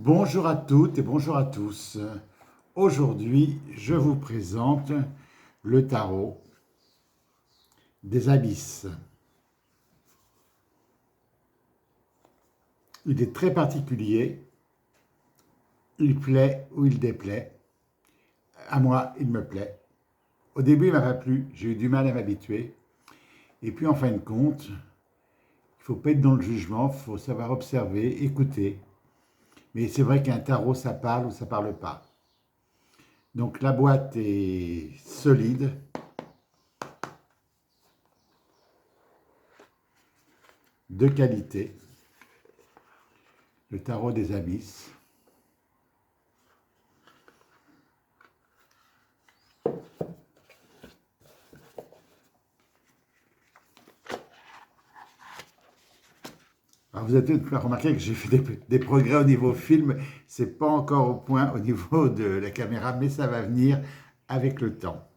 Bonjour à toutes et bonjour à tous. Aujourd'hui, je vous présente le tarot des abysses. Il est très particulier, il plaît ou il déplaît. À moi, il me plaît. Au début, il m'a pas plu, j'ai eu du mal à m'habituer. Et puis, en fin de compte, il ne faut pas être dans le jugement, il faut savoir observer, écouter. Mais c'est vrai qu'un tarot, ça parle ou ça parle pas. Donc la boîte est solide, de qualité, le tarot des abysses. Alors vous avez peut-être remarqué que j'ai fait des progrès au niveau film, c'est pas encore au point au niveau de la caméra, mais ça va venir avec le temps.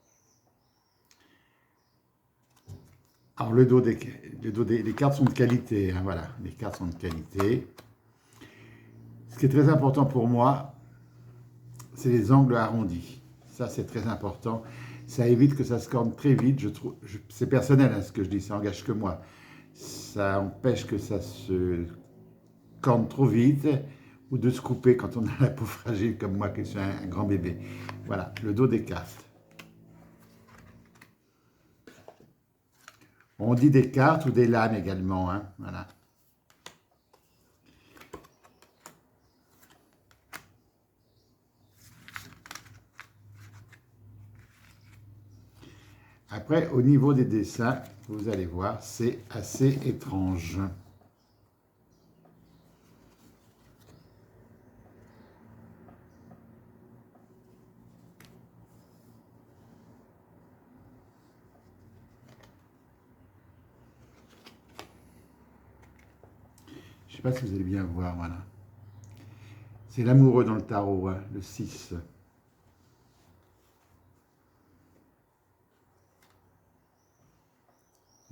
Alors les cartes sont de qualité, hein, voilà, les cartes sont de qualité. Ce qui est très important pour moi, c'est les angles arrondis. Ça, c'est très important. Ça évite que ça se corne très vite. C'est personnel hein, ce que je dis, ça n'engage que moi. Ça empêche que ça se corne trop vite ou de se couper quand on a la peau fragile comme moi qui suis un grand bébé. Voilà, le dos des cartes. On dit des cartes ou des lames également, hein, voilà. Après, au niveau des dessins, vous allez voir, c'est assez étrange. Je ne sais pas si vous allez bien voir, voilà. C'est l'amoureux dans le tarot, hein, le 6.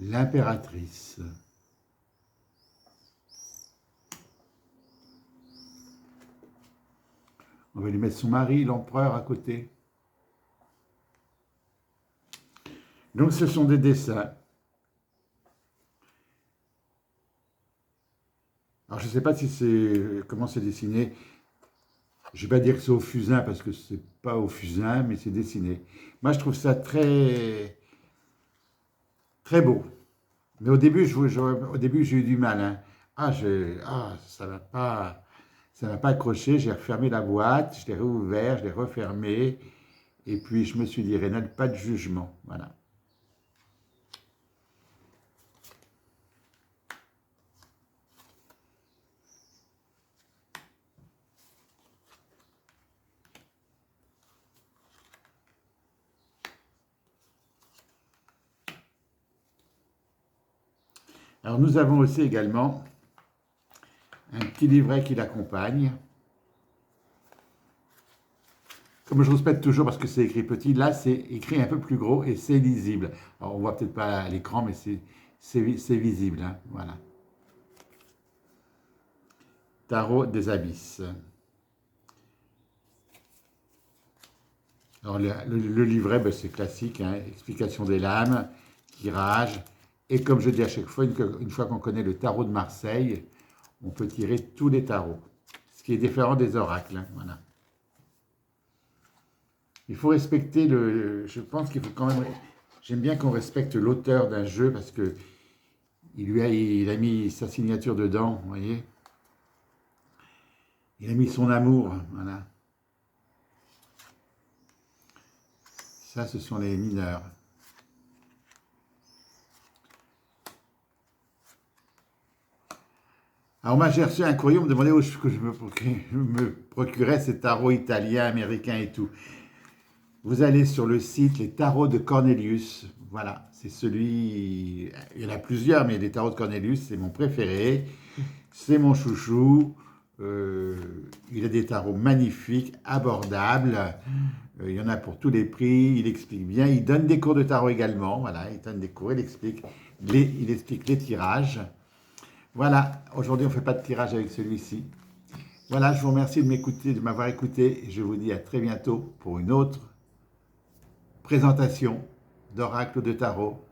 L'impératrice. On va lui mettre son mari, l'empereur, à côté. Donc ce sont des dessins. Alors je ne sais pas si c'est comment c'est dessiné. Je ne vais pas dire que c'est au fusain parce que c'est pas au fusain, mais c'est dessiné. Moi je trouve ça très très beau. Mais au début j'ai eu du mal. Hein. Ça va pas accroché. J'ai refermé la boîte, je l'ai réouvert, je l'ai refermé, et puis je me suis dit Rénal, pas de jugement, voilà. Alors nous avons aussi également un petit livret qui l'accompagne. Comme je répète toujours parce que c'est écrit petit, là c'est écrit un peu plus gros et c'est lisible. Alors on voit peut-être pas à l'écran, mais c'est visible. Hein, voilà. Tarot des abysses. Alors le livret, ben, c'est classique, hein, explication des lames, tirage. Et comme je dis à chaque fois, une fois qu'on connaît le tarot de Marseille, on peut tirer tous les tarots. Ce qui est différent des oracles. Hein, voilà. Il faut respecter je pense qu'il faut quand même. J'aime bien qu'on respecte l'auteur d'un jeu parce que il a mis sa signature dedans, vous voyez. Il a mis son amour, voilà. Ça, ce sont les mineurs. Alors moi, j'ai reçu un courrier, on me demandait où que je me procurais ces tarots italiens, américains et tout. Vous allez sur le site Les Tarots de Cornelius. Voilà, c'est celui. Il y en a plusieurs, mais les tarots de Cornelius, c'est mon préféré. C'est mon chouchou. Il a des tarots magnifiques, abordables. Il y en a pour tous les prix. Il explique bien. Il donne des cours de tarot également. Voilà, il donne des cours. Il explique les tirages. Voilà, aujourd'hui on ne fait pas de tirage avec celui-ci. Voilà, je vous remercie de m'écouter, de m'avoir écouté et je vous dis à très bientôt pour une autre présentation d'Oracle de Tarot